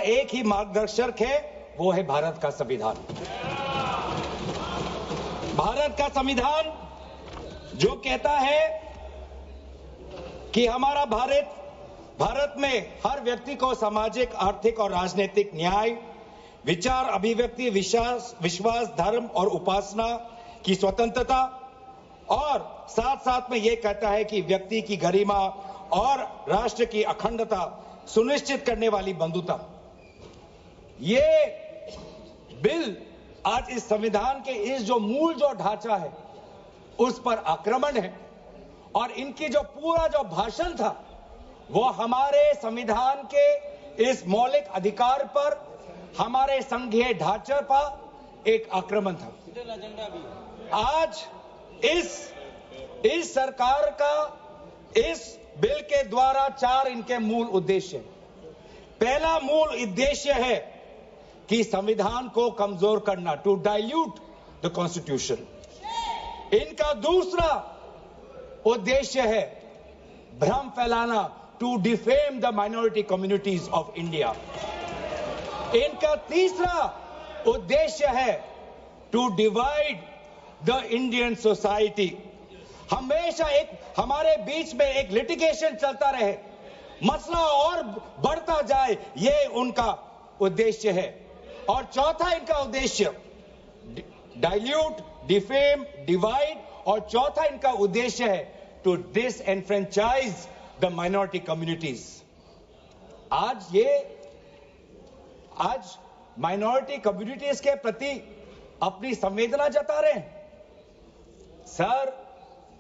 एक ही मार्गदर्शक है, वो है भारत का संविधान। भारत का संविधान जो कहता है कि हमारा भारत में हर व्यक्ति को सामाजिक, आर्थिक और राजनीतिक न्याय, विचार, अभिव्यक्ति, विश्वास, धर्म और उपासना की स्वतंत्रता, और साथ साथ में यह कहता है कि व्यक्ति की गरिमा और राष्ट्र की अखंडता सुनिश्चित करने वाली बंधुता। ये बिल आज इस संविधान के इस जो मूल जो ढांचा है उस पर आक्रमण है, और इनकी जो पूरा जो भाषण था वो हमारे संविधान के इस मौलिक अधिकार पर, हमारे संघीय ढांचे पर एक आक्रमण था। आज इस सरकार का इस बिल के द्वारा 4 इनके मूल उद्देश्य। पहला मूल उद्देश्य है कि संविधान को कमजोर करना, टू डाइल्यूट द कॉन्स्टिट्यूशन। इनका दूसरा उद्देश्य है भ्रम फैलाना, to defame the minority communities of India. इनका तीसरा उद्देश्य है to divide the Indian society. हमेशा एक हमारे बीच में एक लिटिगेशन चलता रहे, मसला और बढ़ता जाए, ये उनका उद्देश्य है। और चौथा इनका उद्देश्य डाइल्यूट, डिफेम, डिवाइड, और चौथा इनका उद्देश्य है to disenfranchise the minority communities. आज माइनॉरिटी कम्युनिटीज के प्रति अपनी संवेदना जता रहे हैं। सर,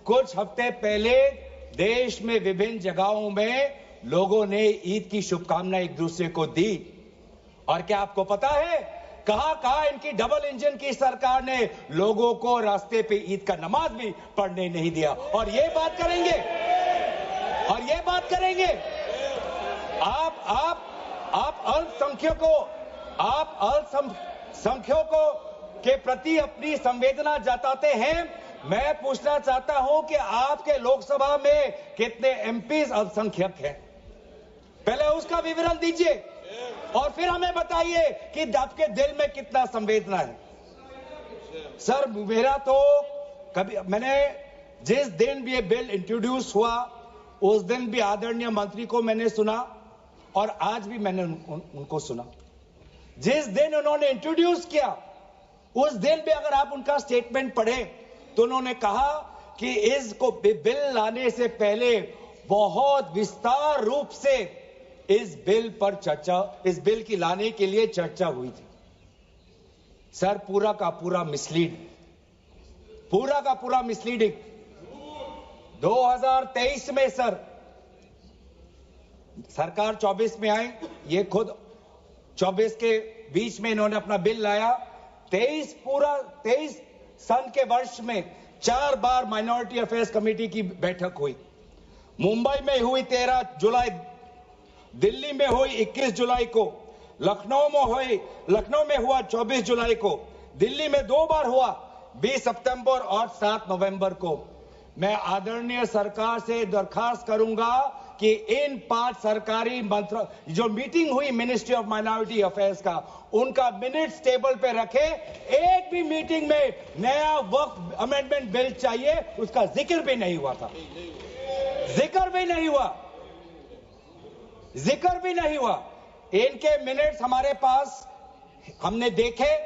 कुछ हफ्ते पहले देश में विभिन्न जगहों में लोगों ने ईद की शुभकामनाएं एक दूसरे को दी, और क्या आपको पता है कहां इनकी डबल इंजन की सरकार ने लोगों को रास्ते पे ईद का नमाज भी पढ़ने नहीं दिया। और ये बात करेंगे आप अल्पसंख्यकों के प्रति अपनी संवेदना जताते हैं। मैं पूछना चाहता हूं कि आपके लोकसभा में कितने एमपीज अल्पसंख्यक हैं? पहले उसका विवरण दीजिए और फिर हमें बताइए कि आपके दिल में कितना संवेदना है। सर, मेरा तो मैंने जिस दिन भी ये बिल इंट्रोड्यूस हुआ उस दिन भी आदरणीय मंत्री को मैंने सुना, और आज भी मैंने उनको सुना। जिस दिन उन्होंने इंट्रोड्यूस किया उस दिन भी अगर आप उनका स्टेटमेंट पढ़ें तो उन्होंने कहा कि इसको बिल लाने से पहले बहुत विस्तार रूप से इस बिल की लाने के लिए चर्चा हुई थी। सर, पूरा का पूरा मिसलीडिंग। 2023 में सर सरकार 24 में आई, ये खुद 24 के बीच में इन्होंने अपना बिल लाया। 23 सन के वर्ष में 4 बार माइनॉरिटी अफेयर्स कमेटी की बैठक हुई। मुंबई में हुई 13 जुलाई, दिल्ली में हुई 21 जुलाई को, लखनऊ में हुआ 24 जुलाई को, दिल्ली में 2 बार हुआ 20 सितंबर और 7 नवंबर को। मैं आदरणीय सरकार से दरखास्त करूंगा कि इन 5 सरकारी मंत्रालय जो मीटिंग हुई मिनिस्ट्री ऑफ माइनॉरिटी अफेयर्स का, उनका मिनट्स टेबल पे रखे। एक भी मीटिंग में नया वक्फ अमेंडमेंट बिल चाहिए उसका जिक्र भी नहीं हुआ था। जिक्र भी नहीं हुआ। इनके मिनट्स हमारे पास, हमने देखे।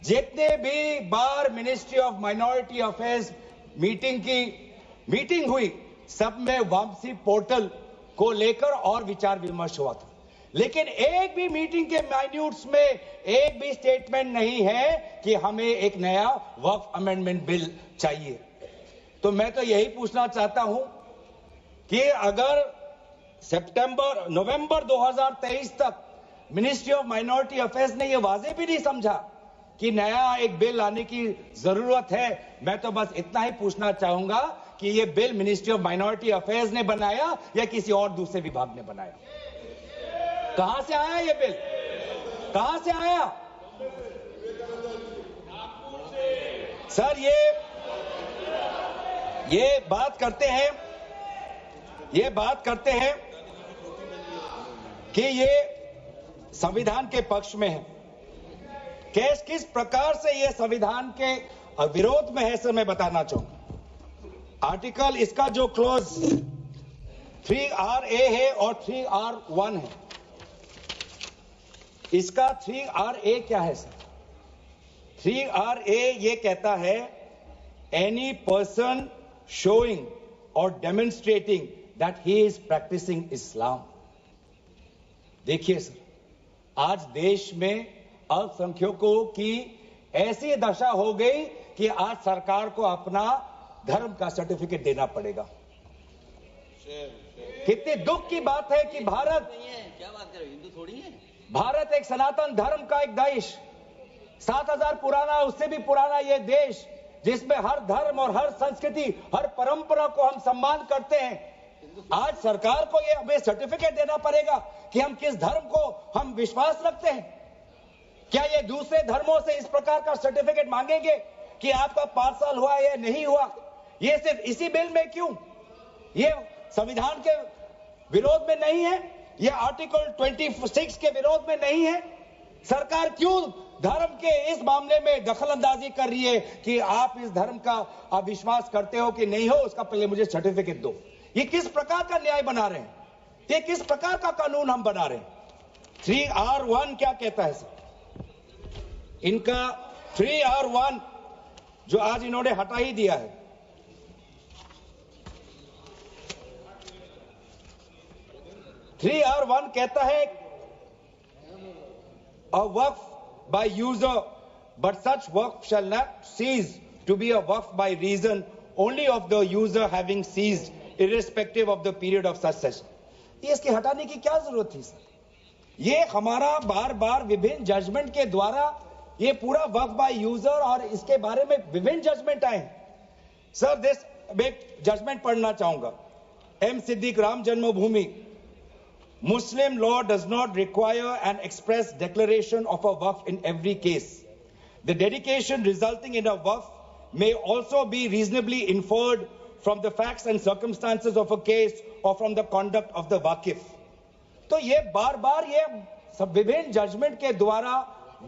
जितने भी बार ministry of minority affairs meeting हुई, सब में वापसी पोर्टल को लेकर और विचार विमर्श हुआ था, लेकिन एक भी मीटिंग के माइन्यूट्स में एक भी स्टेटमेंट नहीं है कि हमें एक नया वक्फ अमेंडमेंट बिल चाहिए। तो मैं तो यही पूछना चाहता हूं कि अगर नवंबर 2023 तक मिनिस्ट्री ऑफ माइनॉरिटी अफेयर्स ने यह वाजे भी नहीं समझा कि नया एक बिल लाने की जरूरत है, मैं तो बस इतना ही पूछना चाहूंगा कि ये bill ministry of minority affairs ने बनाया या किसी और दूसरे विभाग ने बनाया? कहां से आया ये बिल? कहां से आया? सर, ये बात करते हैं कि संविधान के पक्ष में है। केस किस प्रकार से ये संविधान के विरोध में है सर, मैं बताना चाहूंगा। आर्टिकल इसका जो क्लोज 3RA है और 3R1 है। इसका 3RA क्या है सर? 3RA ये कहता है any person showing or demonstrating that he is practising Islam. देखिए सर, आज देश में अल्पसंख्यकों की ऐसी दशा हो गई कि आज सरकार को अपना धर्म का सर्टिफिकेट देना पड़ेगा। कितनी दुख की बात है कि भारत, क्या बात कर रहे हो, हिंदू थोड़ी है। भारत एक सनातन धर्म का एक देश, 7000 पुराना, उससे भी पुराना ये देश, जिसमें हर धर्म और हर संस्कृति, हर परंपरा को हम सम्मान करते हैं। आज सरकार को ये हमें सर्टिफिकेट देना पड़ेगा कि हम किस धर्म को हम विश्वास रखते हैं। क्या ये दूसरे धर्मों से इस प्रकार का सर्टिफिकेट मांगेंगे कि आपका 5 साल हुआ या नहीं हुआ? ये सिर्फ इसी बिल में क्यों? ये संविधान के विरोध में नहीं है? ये आर्टिकल 26 के विरोध में नहीं है? सरकार क्यों धर्म के इस मामले में दखलंदाजी कर रही है कि आप इस धर्म का आप विश्वास करते हो कि नहीं हो, उसका पहले मुझे सर्टिफिकेट दो? ये किस प्रकार का न्याय बना रहे हैं? ये किस प्रकार का कानून हम बना रहे हैं? 3R1 क्या कहता है सर? इनका 3R1 जो आज इन्होंने हटा ही दिया है, (3R1) कहता है a waqf by user, but such waqf shall not cease to be a waqf by reason only of the user having ceased, irrespective of the period of such cession. ये इसके हटाने की क्या जरूरत थी सर? ये हमारा बार बार विभिन्न जजमेंट के द्वारा ये पूरा वक्फ बाय यूजर और इसके बारे में विभिन्न जजमेंट आए सर। दिस मैं जजमेंट पढ़ना चाहूंगा। M Siddique, Ram Janmabhoomi, Muslim law does not require an express declaration of a waqf in every case. The dedication resulting in a waqf may also be reasonably inferred from the facts and circumstances of a case or from the conduct of the waqif. तो ये बार बार ये सब विभिन्न judgement के द्वारा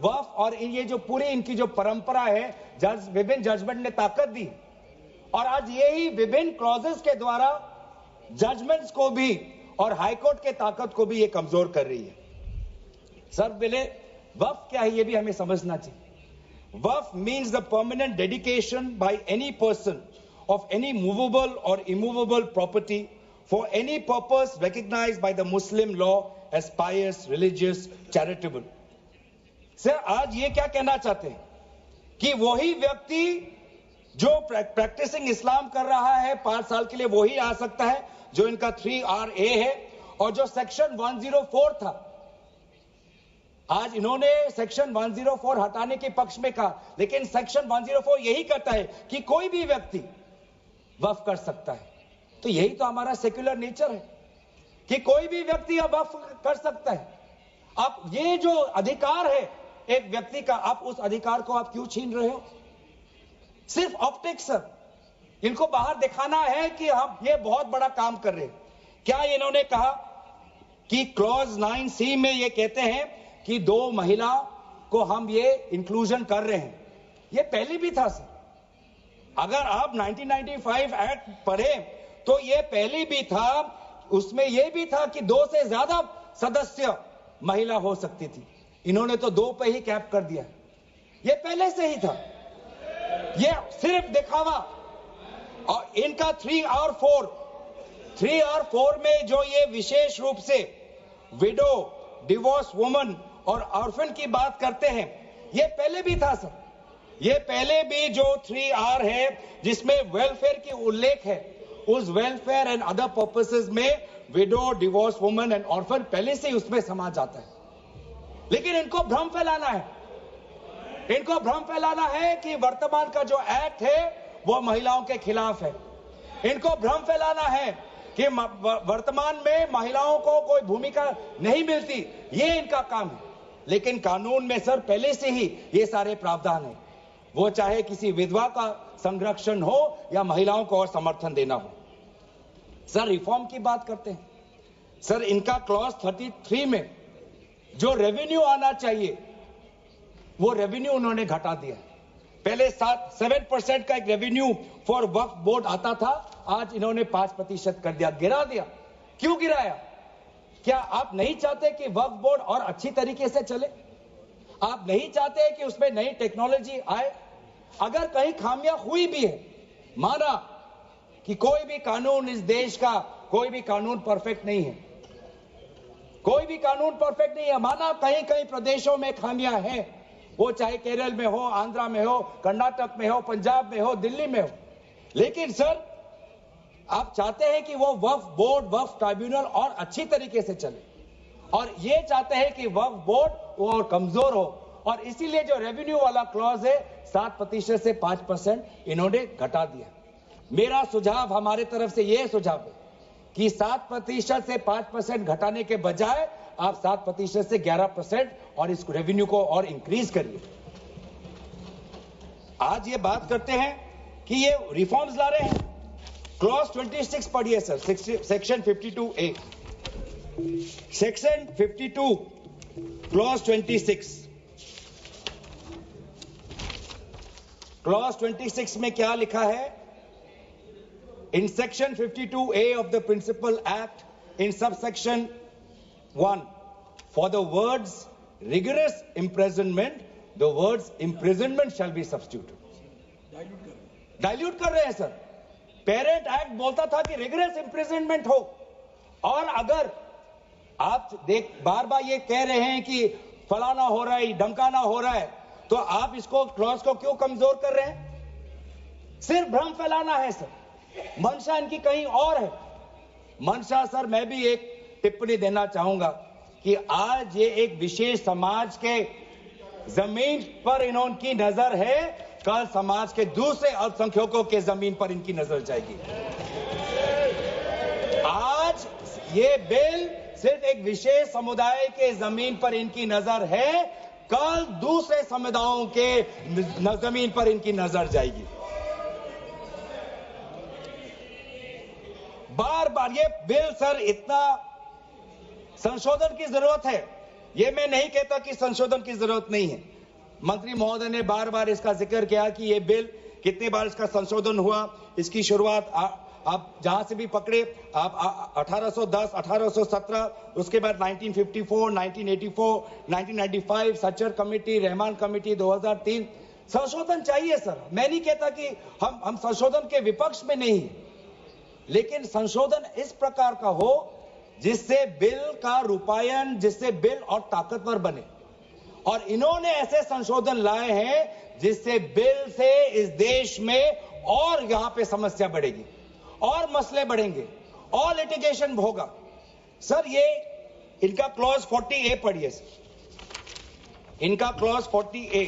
वक्फ और ये जो पूरी इनकी जो परंपरा है, विभिन्न जजमेंट ने ताकत दी और आज यही विभिन्न क्लॉजेस के द्वारा जजमेंट्स को भी और हाईकोर्ट के ताकत को भी ये कमजोर कर रही है। सर पहले वक्फ क्या है ये भी हमें समझना चाहिए। वक्फ means the permanent dedication by any person of any movable or immovable property for any purpose recognised by the Muslim law as pious, religious, charitable. Sir आज ये क्या कहना चाहते हैं कि वही व्यक्ति जो प्रैक्टिसिंग इस्लाम कर रहा है 5 साल के लिए वही आ सकता है, जो इनका 3RA है, और जो सेक्शन 104 था, आज इन्होंने सेक्शन 104 हटाने के पक्ष में कहा, लेकिन सेक्शन 104 यही कहता है कि कोई भी व्यक्ति वक्फ कर सकता है। तो यही तो हमारा सेक्युलर नेचर है कि कोई भी व्यक्ति अब वक्फ कर सकता है। अब ये जो अधिकार है एक व्यक्ति का, आप उस अधिकार को आप क्यों छीन रहे हो? सिर्फ ऑप्टिक्स सर, इनको बाहर दिखाना है कि हम ये बहुत बड़ा काम कर रहे हैं। क्या इन्होंने कहा कि क्लॉज 9C में ये कहते हैं कि 2 महिला को हम ये इंक्लूजन कर रहे हैं? ये पहले भी था सर। अगर आप 1995 एक्ट पढ़े तो ये पहले भी था, उसमें ये भी था कि 2 से ज्यादा सदस्य महिला हो सकती थी। इन्होंने तो 2 पे ही कैप कर दिया। ये पहले से ही था, ये सिर्फ दिखावा। और इनका 3R4 में जो ये विशेष रूप से विडो, डिवोर्स वुमन और ऑर्फन की बात करते हैं, ये पहले भी था सर। ये पहले भी जो 3R है जिसमें वेलफेयर की उल्लेख है, उस वेलफेयर एंड अदर पर्पसेस में window, divorce woman and orphan पहले से ही उसमें समा जाता है। लेकिन इनको भ्रम फैलाना है, इनको भ्रम फैलाना है कि वर्तमान का जो एक्ट है वो महिलाओं के खिलाफ है। इनको भ्रम फैलाना है कि वर्तमान में महिलाओं को कोई भूमिका नहीं मिलती, ये इनका काम है। लेकिन कानून में सर पहले से ही ये सारे प्रावधान है, वो चाहे किसी विधवा का संरक्षण हो या महिलाओं को और समर्थन देना हो। सर रिफॉर्म की बात करते हैं, सर इनका क्लॉज 33 में जो रेवेन्यू आना चाहिए वो रेवेन्यू उन्होंने घटा दिया। पहले 7% का एक रेवेन्यू फॉर वक्फ बोर्ड आता था, आज इन्होंने 5% कर दिया, गिरा दिया। क्यों गिराया? क्या आप नहीं चाहते कि वक्फ बोर्ड और अच्छी तरीके से चले? आप नहीं चाहते कि उसमें नई टेक्नोलॉजी आए? अगर कहीं खामियां हुई भी है, माना कि कोई भी कानून इस देश का, कोई भी कानून परफेक्ट नहीं है, कोई भी कानून परफेक्ट नहीं है, माना कहीं कहीं प्रदेशों में खामियां हैं, वो चाहे केरल में हो, आंध्रा में हो, कर्नाटक में हो, पंजाब में हो, दिल्ली में हो, लेकिन सर आप चाहते हैं कि वो वक्फ बोर्ड, वक्फ ट्राइब्यूनल और अच्छी तरीके से चले, और ये चाहते हैं कि वक्फ बोर्ड वो और कमजोर हो, और इसीलिए जो रेवेन्यू वाला क्लॉज है 7% से 5% इन्होंने घटा दिया। मेरा सुझाव, हमारे तरफ से यह सुझाव है कि 7% से 5% घटाने के बजाय आप 7% से 11% और इस रेवेन्यू को और इंक्रीज करिए। आज ये बात करते हैं कि ये रिफॉर्म्स ला रहे हैं। क्लॉज 26 पढ़िए sir, section 52A, section 52 clause 26। Clause 26 में क्या लिखा है? In section 52A of the Principal Act, in subsection 1, for the words rigorous imprisonment, the words imprisonment shall be substituted. Dilute कर रहे हैं सर। पेरेंट एक्ट बोलता था कि रिगरस इंप्रिजनमेंट हो, और अगर आप बार बार ये कह रहे हैं कि फलाना हो रहा है, धमकाना हो रहा है, तो आप इसको क्लॉज को क्यों कमजोर कर रहे हैं? सिर्फ भ्रम फैलाना है सर। मंशा इनकी कहीं और है। मंशा सर, मैं भी एक टिप्पणी देना चाहूंगा कि आज ये एक विशेष समाज के जमीन पर इनकी नजर है, कल समाज के दूसरे अल्पसंख्यकों के जमीन पर इनकी नजर जाएगी। आज ये बिल सिर्फ एक विशेष समुदाय के जमीन पर इनकी नजर है, कल दूसरे समुदायों के जमीन पर इनकी नजर जाएगी। बार बार ये बिल सर, इतना संशोधन की जरूरत है, ये मैं नहीं कहता कि संशोधन की जरूरत नहीं है। मंत्री महोदय ने बार बार इसका जिक्र किया कि ये बिल कितने बार इसका संशोधन हुआ। इसकी शुरुआत आप जहां से भी पकड़े, आप 1810, 1817, उसके बाद 1954, 1984, 1995, सच्चर कमेटी, रहमान कमेटी 2003। संशोधन चाहिए सर, मैं नहीं कहता कि हम संशोधन के विपक्ष में नहीं, लेकिन संशोधन इस प्रकार का हो जिससे बिल का रूपायन, जिससे बिल और ताकतवर बने। और इन्होंने ऐसे संशोधन लाए हैं जिससे बिल से इस देश में और यहां पे समस्या बढ़ेगी, और मसले बढ़ेंगे, और लिटिगेशन होगा। सर ये इनका क्लॉज 40A पढ़िए सर, इनका clause 40A,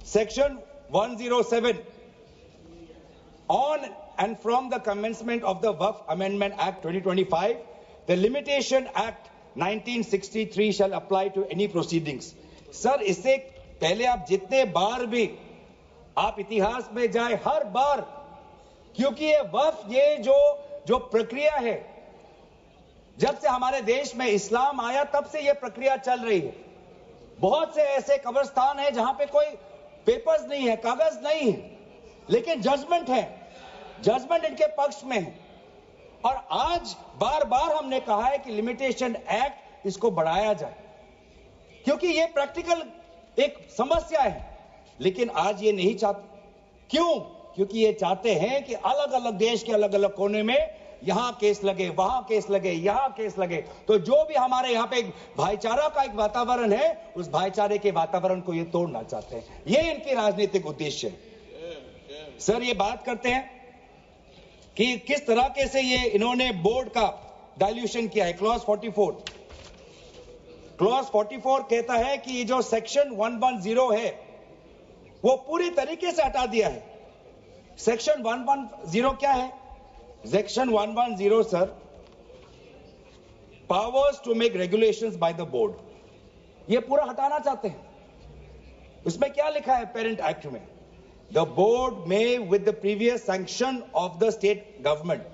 section 107, on and from the commencement of the Waqf Amendment Act 2025, the Limitation Act 1963 shall apply to any proceedings. Sir इससे पहले आप जितने बार भी आप इतिहास में जाए, हर बार, क्योंकि ये वक्फ, ये जो प्रक्रिया है, जब से हमारे देश में इस्लाम आया तब से ये प्रक्रिया चल रही है। बहुत से ऐसे कब्रिस्तान है जहां पे कोई पेपर्स नहीं है, कागज नहीं है, लेकिन जजमेंट है, जजमेंट इनके पक्ष में है। और आज बार बार हमने कहा है कि लिमिटेशन एक्ट इसको बढ़ाया जाए, क्योंकि ये प्रैक्टिकल एक समस्या है, लेकिन आज ये नहीं चाहते। क्यों? क्योंकि ये चाहते हैं कि अलग अलग देश के अलग अलग कोने में यहां केस लगे, वहां केस लगे, यहां केस लगे, तो जो भी हमारे यहां पे एक भाईचारा का एक वातावरण है, उस भाईचारे के वातावरण को ये तोड़ना चाहते हैं। ये इनकी राजनीतिक उद्देश्य है। सर ये बात करते हैं कि किस तरह से ये इन्होंने बोर्ड का डाइल्यूशन किया है। क्लॉज 44, क्लॉज 44 कहता है कि ये जो सेक्शन 110 है वो पूरी तरीके से हटा दिया है। सेक्शन 110 क्या है? Section 110 sir, powers to make regulations by the board, ये पूरा हटाना चाहते हैं। उसमें क्या लिखा है पेरेंट एक्ट में? The board may with the previous sanction of the state government,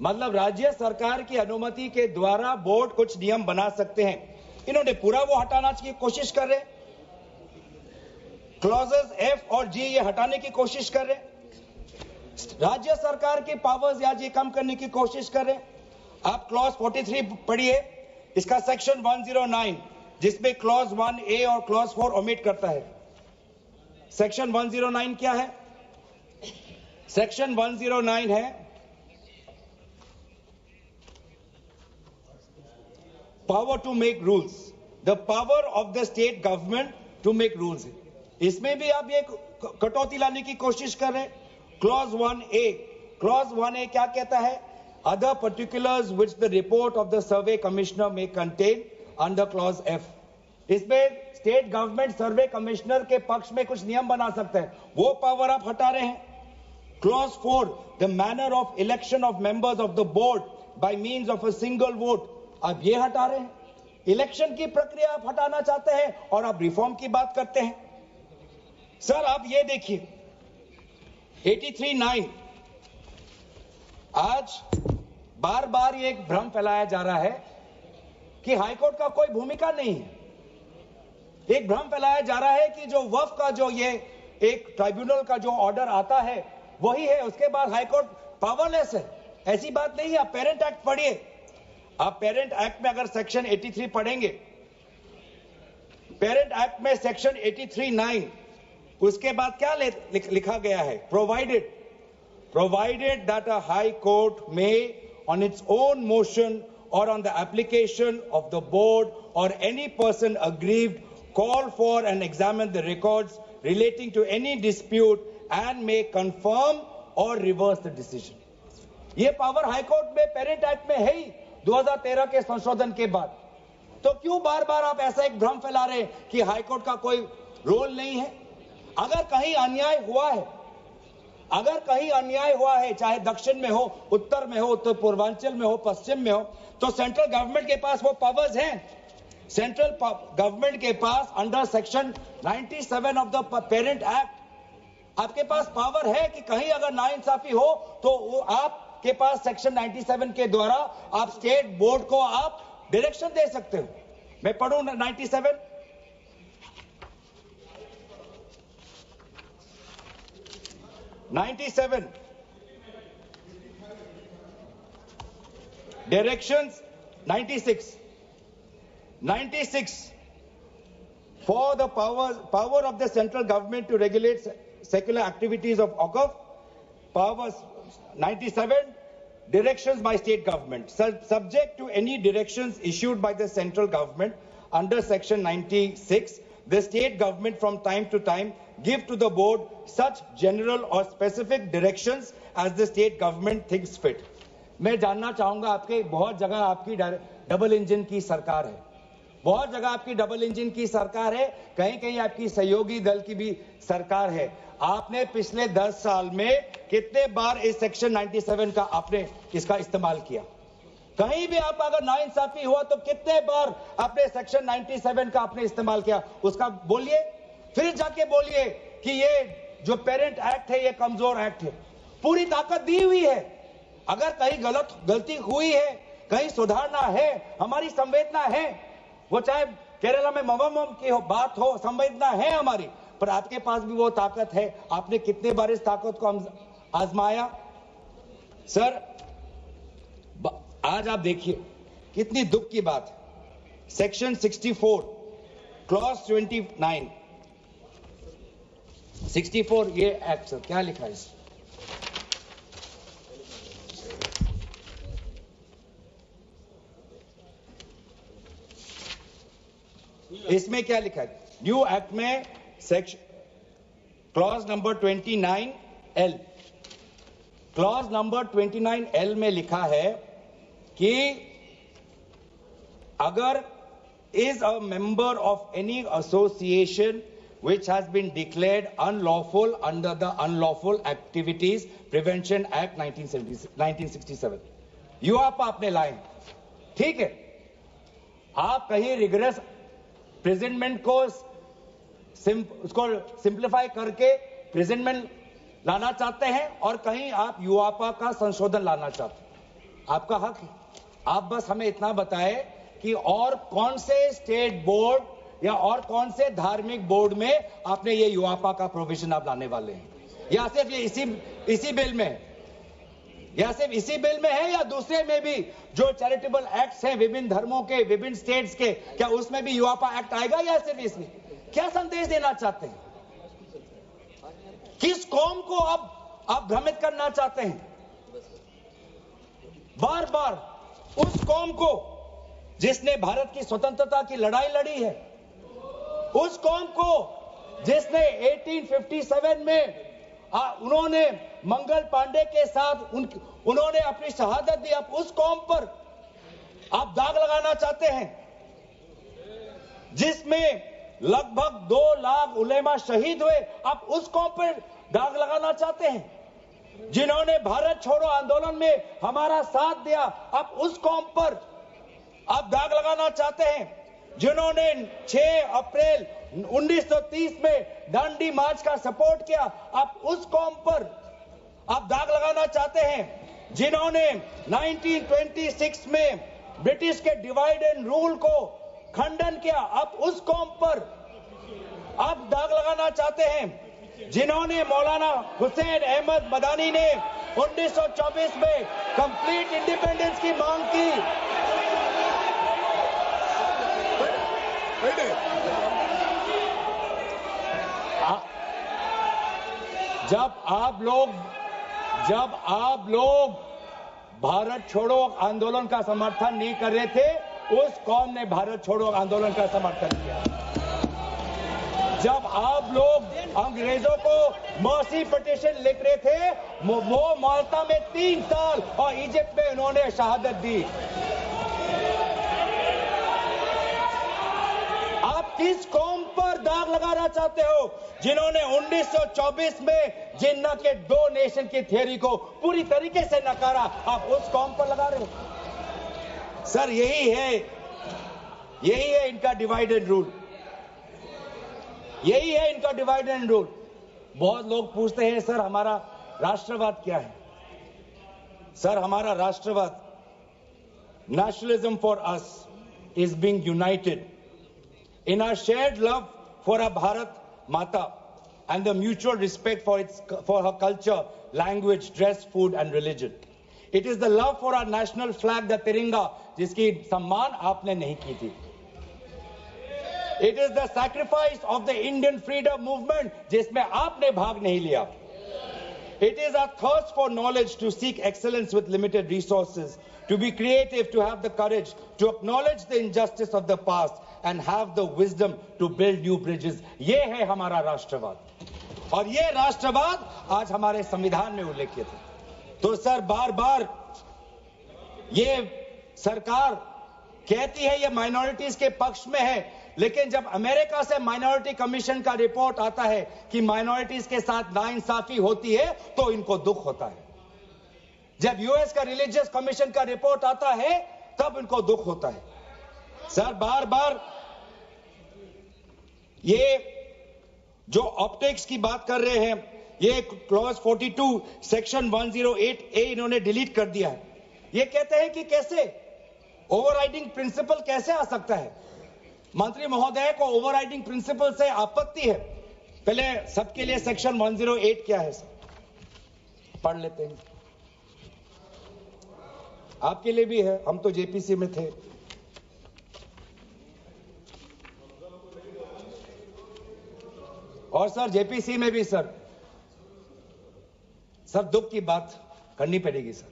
मतलब राज्य सरकार की अनुमति के द्वारा बोर्ड कुछ नियम बना सकते हैं। इन्होंने पूरा वो हटाना की कोशिश कर रहे, क्लॉजेस एफ और जी ये हटाने की कोशिश कर रहे, राज्य सरकार के पावर्स या जी कम करने की कोशिश कर रहे। आप क्लॉज 43 पढ़िए, इसका सेक्शन 109 जिसमें क्लॉज 1A और क्लॉज 4 ओमिट करता है। सेक्शन 109 क्या है? सेक्शन 109 है power to make rules, the power of the state government to make rules. इसमें भी आप ये कटौती लाने की कोशिश कर रहे हैं। क्लॉज 1A क्या कहता है? Other particulars which the report of the survey commissioner में कंटेन अंडर क्लॉज एफ। इसमें स्टेट गवर्नमेंट सर्वे कमिश्नर के पक्ष में कुछ नियम बना सकते हैं, वो पावर आप हटा रहे हैं। Clause 4, the manner of election of members of the board by means of a single vote, आप ये हटा रहे हैं। इलेक्शन की प्रक्रिया आप हटाना चाहते हैं और आप रिफॉर्म की बात करते हैं। सर आप ये देखिए 83(9), आज बार बार ये एक भ्रम फैलाया जा रहा है कि हाईकोर्ट का कोई भूमिका नहीं है। एक भ्रम फैलाया जा रहा है कि जो वक्फ का जो ये एक ट्राइब्यूनल का जो ऑर्डर आता है वही है, उसके बाद हाईकोर्ट पावरलेस है। ऐसी बात नहीं है। आप पेरेंट एक्ट पढ़िए, आप पेरेंट एक्ट में अगर सेक्शन 83 पढ़ेंगे, पेरेंट एक्ट में सेक्शन 83(9) उसके बाद क्या लिखा गया है? provided that a high court may on its own motion or on the application of the board or any person aggrieved call for and examine the records relating to any dispute and may confirm or reverse the decision। ये power high court में parent act में है ही 2013 के संशोधन के बाद। तो क्यों बार बार आप ऐसा एक भ्रम फैला रहे हैं कि हाई कोर्ट का कोई रोल नहीं है? अगर कहीं अन्याय हुआ है, अगर कहीं अन्याय हुआ है, चाहे दक्षिण में हो, उत्तर में हो, उत्तर पूर्वांचल में हो, पश्चिम में हो, तो सेंट्रल गवर्नमेंट के पास वो पावर्स हैं। सेंट्रल गवर्नमेंट के पास under section 97 of the parent act आपके पास पावर है कि कहीं अगर नाइंसाफी हो तो वो आपके पास सेक्शन 97 के द्वारा आप स्टेट बोर्ड को आप डायरेक्शन दे सकते हो। मैं पढ़ूं 97, directions 96 for the power of the central government to regulate secular activities of OCF, powers 97 directions by state government subject to any directions issued by the central government under section 96, the state government from time to time give to the board such general or specific directions as the state government thinks fit। मैं जानना चाहूंगा, आपके बहुत जगह आपकी double engine की सरकार है, बहुत जगह आपकी डबल इंजन की सरकार है, कहीं कहीं आपकी सहयोगी दल की भी सरकार है। आपने पिछले 10 साल में कितने बार इस सेक्शन 97 का आपने इसका इस्तेमाल किया? कहीं भी आप अगर नाइंसाफी हुआ तो कितने बार आपने सेक्शन 97 का आपने इस्तेमाल किया? उसका बोलिए, फिर जाके बोलिए कि ये जो पेरेंट एक्ट है ये कमजोर एक्ट है। पूरी ताकत दी हुई है, अगर कहीं गलती हुई है, कहीं सुधारना है, हमारी संवेदना है, वो चाहे केरला में मवम की हो बात हो, संवेदना है हमारी, पर आपके पास भी वो ताकत है। आपने कितने बार इस ताकत को आजमाया? सर आज आप देखिए कितनी दुख की बात है। सेक्शन 64 क्लॉज 29 64 ये एक्ट सर क्या लिखा है? इसमें क्या लिखा है? न्यू एक्ट में section clause number 29L, clause number 29L में लिखा है कि अगर is a member of any association which has been declared unlawful under the Unlawful Activities Prevention Act 1967, यूआपा आपने लाए, ठीक है। आप कहीं रिगरस प्रेजेंटमेंट को उसको सिंप्लीफाई करके प्रेजेंटमेंट लाना चाहते हैं और कहीं आप यूआपा का संशोधन लाना चाहते हैं, आपका हक है। आप बस हमें इतना बताएं कि और कौन से स्टेट बोर्ड या और कौन से धार्मिक बोर्ड में आपने ये युवापा का प्रोविजन आप लाने वाले हैं, या सिर्फ ये इसी बिल में है, या सिर्फ इसी बिल में है या दूसरे में भी जो चैरिटेबल एक्ट्स हैं विभिन्न धर्मों के, विभिन्न स्टेट्स के, क्या उसमें भी युवापा एक्ट आएगा या सिर्फ इसमें? क्या संदेश देना चाहते हैं? किस कौम को अब आप भ्रमित करना चाहते हैं? बार बार उस कौम को जिसने भारत की स्वतंत्रता की लड़ाई लड़ी है, उस कौम को जिसने 1857 में उन्होंने मंगल पांडे के साथ उन्होंने अपनी शहादत दी, अब उस कौम पर आप दाग लगाना चाहते हैं जिसमें लगभग 2 लाख उलेमा शहीद हुए, आप उस कौम पर दाग लगाना चाहते हैं जिन्होंने भारत छोड़ो आंदोलन में हमारा साथ दिया, आप उस कौम पर आप दाग लगाना चाहते हैं जिन्होंने 6 अप्रैल 1930 में दांडी मार्च का सपोर्ट किया, आप उस कौम पर आप दाग लगाना चाहते हैं जिन्होंने 1926 में ब्रिटिश के डिवाइड एंड रूल को खंडन किया, आप उस कौम पर आप दाग लगाना चाहते हैं जिन्होंने मौलाना हुसैन अहमद मदानी ने 1924 में कंप्लीट इंडिपेंडेंस की मांग की। जब आप लोग भारत छोड़ो आंदोलन का समर्थन नहीं कर रहे थे, उस कौम ने भारत छोड़ो आंदोलन का समर्थन किया। जब आप लोग अंग्रेजों को मर्सी पिटीशन लिख रहे थे, वो माल्टा में 3 साल और इजिप्ट में उन्होंने शहादत दी। आप किस कौम पर दाग लगाना चाहते हो जिन्होंने 1924 में जिन्ना के 2 नेशन की थियरी को पूरी तरीके से नकारा, आप उस कौम पर लगा रहे हो? सर यही है इनका डिवाइड एंड रूल, यही है इनका डिवाइड एंड रूल। बहुत लोग पूछते हैं सर हमारा राष्ट्रवाद क्या है? सर हमारा राष्ट्रवाद, nationalism for us is being United in our shared love for our Bharat Mata and the mutual respect for her culture, language, dress, food and religion. It is the love for our national flag, the Tiringa, जिसकी सम्मान आपने नहीं की थी. It is the sacrifice of the Indian freedom movement, जिसमें आपने भाग नहीं लिया. It is our thirst for knowledge to seek excellence with limited resources, to be creative, to have the courage, to acknowledge the injustice of the past and have the wisdom to build new bridges. ये है हमारा राष्ट्रवाद और ये राष्ट्रवाद आज हमारे संविधान में उल्लेखित है। तो सर बार बार ये सरकार कहती है ये माइनॉरिटीज के पक्ष में है, लेकिन जब अमेरिका से माइनॉरिटी कमीशन का रिपोर्ट आता है कि माइनॉरिटीज के साथ नाइंसाफी होती है तो इनको दुख होता है। जब यूएस का रिलीजियस कमीशन का रिपोर्ट आता है तब इनको दुख होता है। सर बार बार ये जो ऑप्टिक्स की बात कर रहे हैं, ये क्लॉज 42 सेक्शन 108A इन्होंने डिलीट कर दिया है। ये कहते हैं कि कैसे ओवरराइडिंग प्रिंसिपल कैसे आ सकता है? मंत्री महोदय को ओवरराइडिंग प्रिंसिपल से आपत्ति है। पहले सबके लिए सेक्शन 108 क्या है सर पढ़ लेते हैं, आपके लिए भी है, हम तो जेपीसी में थे। और सर जेपीसी में भी सर दुख की बात करनी पड़ेगी सर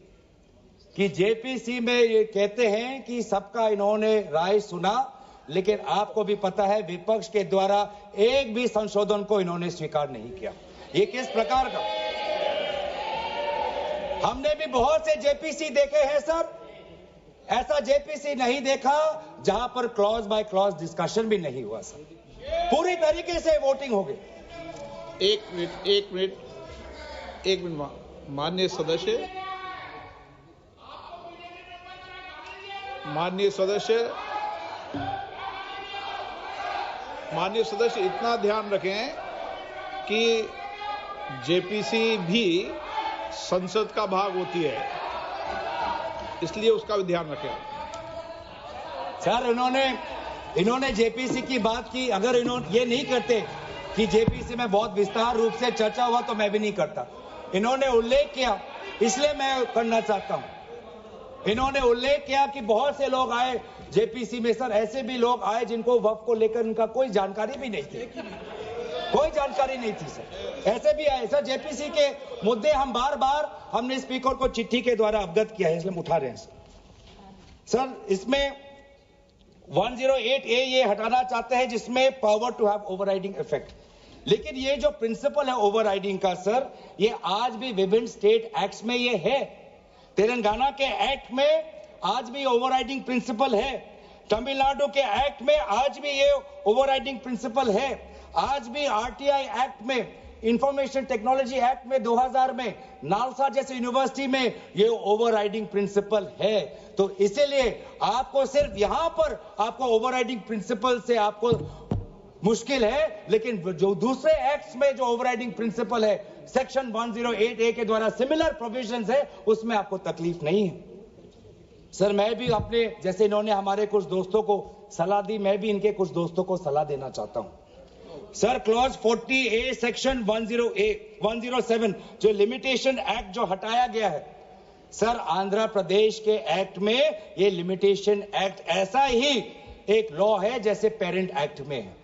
कि जेपीसी में ये कहते हैं कि सबका इन्होंने राय सुना, लेकिन आपको भी पता है विपक्ष के द्वारा एक भी संशोधन को इन्होंने स्वीकार नहीं किया। ये किस प्रकार का? हमने भी बहुत से जेपीसी देखे हैं सर, ऐसा जेपीसी नहीं देखा जहां पर क्लॉज बाय क्लॉज डिस्कशन भी नहीं हुआ सर, पूरी तरीके से वोटिंग हो गई। एक मिनट माननीय सदस्य इतना ध्यान रखें कि जेपीसी भी संसद का भाग होती है, इसलिए उसका भी ध्यान रखें। सर इन्होंने जेपीसी की बात की। अगर इन्होंने ये नहीं करते कि जेपीसी में बहुत विस्तार रूप से चर्चा हुआ तो मैं भी नहीं करता। इन्होंने उल्लेख किया, इसलिए मैं करना चाहता हूं। इन्होंने उल्लेख किया कि बहुत से लोग आए जेपीसी में। सर, ऐसे भी लोग आए जिनको वक्फ को लेकर इनका कोई जानकारी भी नहीं थी, कोई जानकारी नहीं थी सर। ऐसे भी आए सर। जेपीसी के मुद्दे हम बार बार हमने स्पीकर को चिट्ठी के द्वारा अवगत किया है, इसलिए हम उठा रहे हैं सर। इसमें 108A ये हटाना चाहते हैं, जिसमें power to have overriding effect. लेकिन ये जो प्रिंसिपल है ओवरराइडिंग का सर, ये आज भी विभिन्न स्टेट एक्ट्स में ये है। तेलंगाना के एक्ट में आज भी ओवरराइडिंग प्रिंसिपल है। तमिलनाडु के एक्ट में आज भी ये ओवरराइडिंग प्रिंसिपल है। आज भी आरटीआई एक्ट में, इंफॉर्मेशन टेक्नोलॉजी एक्ट में 2000 में नालसा जैसे यूनिवर्सिटी में ये ओवरराइडिंग प्रिंसिपल है। तो इसीलिए आपको सिर्फ यहां पर आपको ओवरराइडिंग प्रिंसिपल से आपको मुश्किल है, लेकिन जो दूसरे एक्ट्स में जो ओवरराइडिंग प्रिंसिपल है, सेक्शन 108A के द्वारा सिमिलर प्रोविजंस है, उसमें आपको तकलीफ नहीं है। सर, मैं भी अपने, जैसे इन्होंने हमारे कुछ दोस्तों को सलाह दी, मैं भी इनके कुछ दोस्तों को सलाह देना चाहता हूं। सर, क्लॉज 40A सेक्शन 107 जो लिमिटेशन एक्ट जो हटाया गया है सर, आंध्र प्रदेश के एक्ट में ये लिमिटेशन एक्ट ऐसा ही एक लॉ है जैसे पेरेंट एक्ट में है।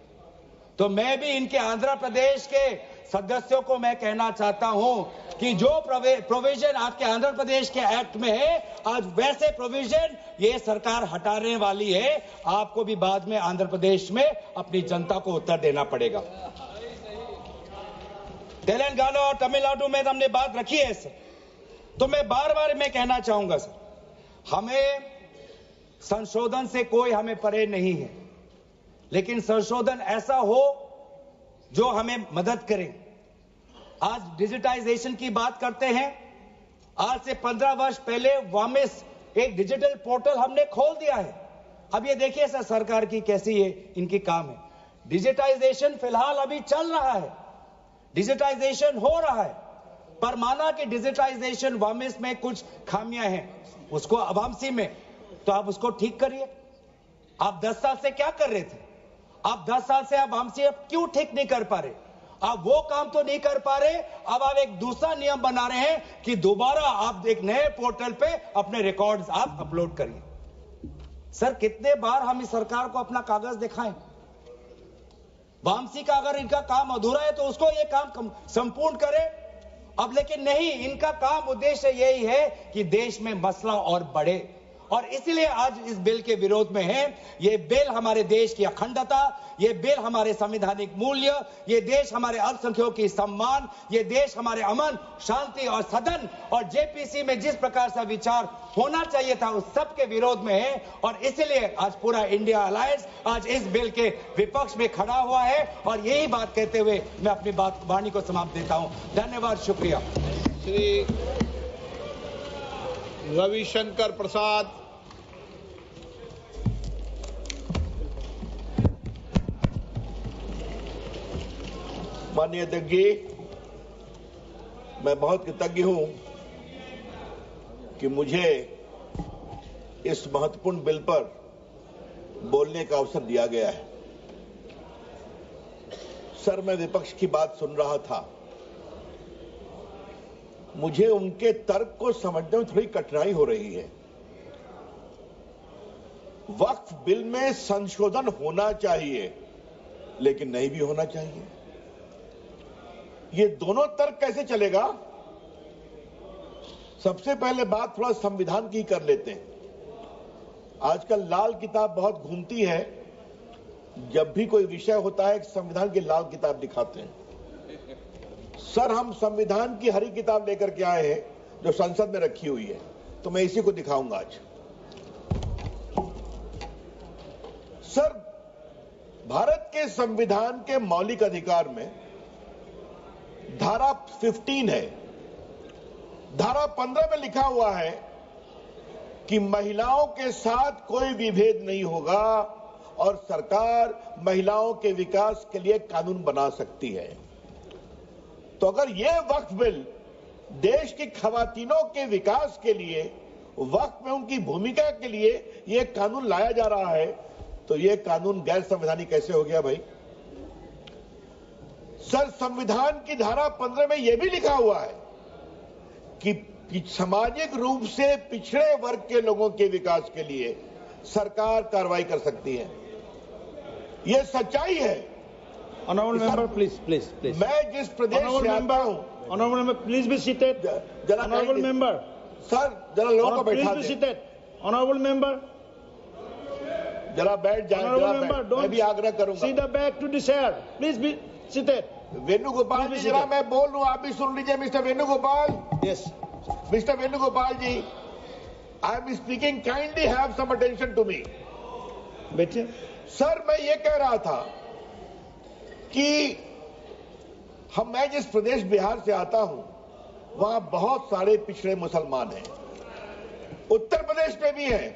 तो मैं भी इनके आंध्र प्रदेश के सदस्यों को मैं कहना चाहता हूं कि जो प्रोविजन आपके आंध्र प्रदेश के एक्ट में है, आज वैसे प्रोविजन ये सरकार हटाने वाली है। आपको भी बाद में आंध्र प्रदेश में अपनी जनता को उत्तर देना पड़ेगा। तेलंगाना और तमिलनाडु में हमने बात रखी है सर, तो मैं बार बार मैं कहना चाहूंगा सर, हमें संशोधन से कोई हमें परे नहीं है, लेकिन संशोधन ऐसा हो जो हमें मदद करे। आज डिजिटाइजेशन की बात करते हैं। आज से 15 वर्ष पहले वामिस एक डिजिटल पोर्टल हमने खोल दिया है। अब ये देखिए सर, सरकार की कैसी ये इनकी काम है। डिजिटाइजेशन फिलहाल अभी चल रहा है, डिजिटाइजेशन हो रहा है, पर माना कि डिजिटाइजेशन वामिस में कुछ खामियां हैं, उसको अवामसी में, तो आप उसको ठीक करिए। आप 10 साल से क्या कर रहे थे? आप 10 साल से आप हमसे क्यों ठीक नहीं कर पा रहे? आप वो काम तो नहीं कर पा रहे, अब आप एक दूसरा नियम बना रहे हैं कि दोबारा आप एक नए पोर्टल पे अपने रिकॉर्ड्स आप अपलोड करिए। सर, कितने बार हम इस सरकार को अपना कागज दिखाएं? वामसी का अगर इनका काम अधूरा है तो उसको ये काम संपूर्ण करे। अब लेकिन नहीं, इनका काम उद्देश्य यही है कि देश में मसला और बढ़े, और इसलिए आज इस बिल के विरोध में है। ये बिल हमारे देश की अखंडता, ये बिल हमारे संवैधानिक मूल्य, ये देश हमारे अल्पसंख्यकों की सम्मान, ये देश हमारे अमन, शांति और सदन और जेपीसी में जिस प्रकार से विचार होना चाहिए था उस सब के विरोध में है। और इसलिए आज पूरा इंडिया अलायंस आज इस बिल के विपक्ष में खड़ा हुआ है। और यही बात कहते हुए मैं अपनी वाणी को समाप्त देता हूं। धन्यवाद, शुक्रिया। श्री रविशंकर प्रसाद। माननीय अध्यक्ष जी, मैं बहुत कृतज्ञ हूं कि मुझे इस महत्वपूर्ण बिल पर बोलने का अवसर दिया गया है। सर, मैं विपक्ष की बात सुन रहा था, मुझे उनके तर्क को समझने में थोड़ी कठिनाई हो रही है। वक्फ बिल में संशोधन होना चाहिए, लेकिन नहीं भी होना चाहिए। ये दोनों तर्क कैसे चलेगा? सबसे पहले बात थोड़ा संविधान की कर लेते हैं। आजकल लाल किताब बहुत घूमती है, जब भी कोई विषय होता है संविधान की लाल किताब दिखाते हैं। सर, हम संविधान की हरी किताब लेकर के आए हैं जो संसद में रखी हुई है, तो मैं इसी को दिखाऊंगा आज। सर, भारत के संविधान के मौलिक अधिकार में धारा 15 है। धारा 15 में लिखा हुआ है कि महिलाओं के साथ कोई विभेद नहीं होगा और सरकार महिलाओं के विकास के लिए कानून बना सकती है। तो अगर यह वक्फ बिल देश की खवातीनों के विकास के लिए वक्त में उनकी भूमिका के लिए ये कानून लाया जा रहा है, तो ये कानून गैर संवैधानिक कैसे हो गया भाई? सर, संविधान की धारा 15 में यह भी लिखा हुआ है कि सामाजिक रूप से पिछड़े वर्ग के लोगों के विकास के लिए सरकार कार्रवाई कर सकती है। यह सच्चाई है। Honorable member, please. मैं जिस प्रदेश से आता हूं, Honorable member, please be seated. Honorable member, sir जरा लोगों को बैठा please be दें, seated. Honorable member, जरा बैठ जाए, Honorable member, मैं भी आग्रह don't करूंगा। sit back to the chair. Please be seated. Venugopal जी, जरा मैं बोल रहा हूं, आप भी सुन लीजिए। Mister Venugopal, Yes. Mister Venugopal ji, I am speaking, kindly have some attention to me. बैठिए। सर, मैं ये कह रहा था कि मैं जिस प्रदेश बिहार से आता हूं, वहां बहुत सारे पिछड़े मुसलमान हैं, उत्तर प्रदेश में भी हैं।